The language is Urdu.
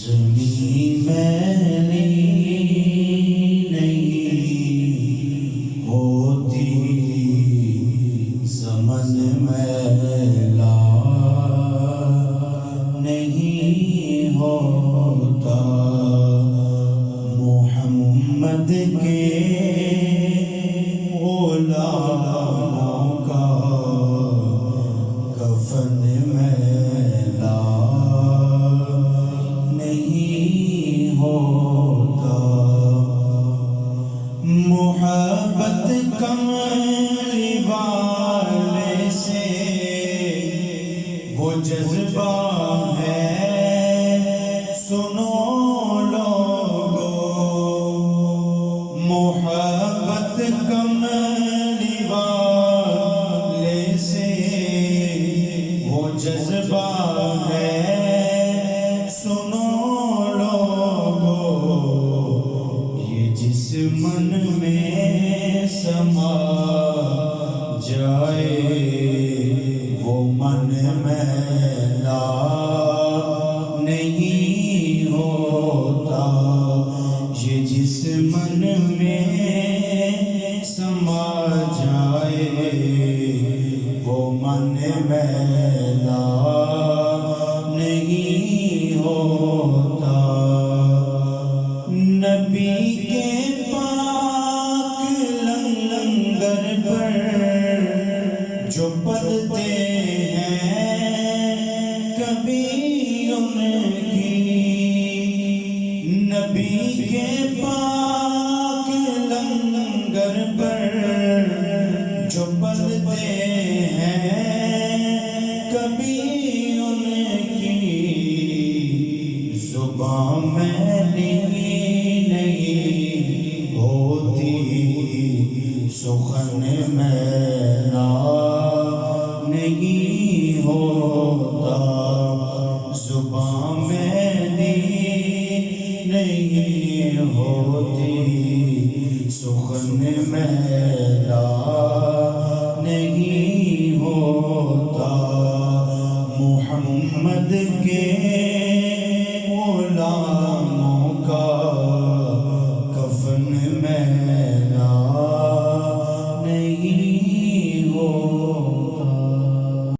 زمین میلی نہیں ہوتی، زمن میلا نہیں ہوتا، محمد کے غلاموں کا کفن میلا نہیں ہوتا، محبت کملی والے سے وہ جذبہ ہے، سنو لوگو، محبت کملی والے سے وہ جذبہ ہے، سنو لوگو، یہ جس من میں سما جائے وہ من میلا نہیں ہوتا، یہ جس من میں سما جائے وہ من میلا نہیں ہوتا، نبی کے پاک لنگر پر جو پڑھتے ہیں کبھی ان کی، نبی کے پاک لنگر پر جو پڑھتے ہیں کبھی ان کی، زبان میلی نہیں ہوتی، سخن میلا نہیں ہوتا، زبان میلی نہیں ہوتی، سخن میلا نہیں ہوتا، محمد کے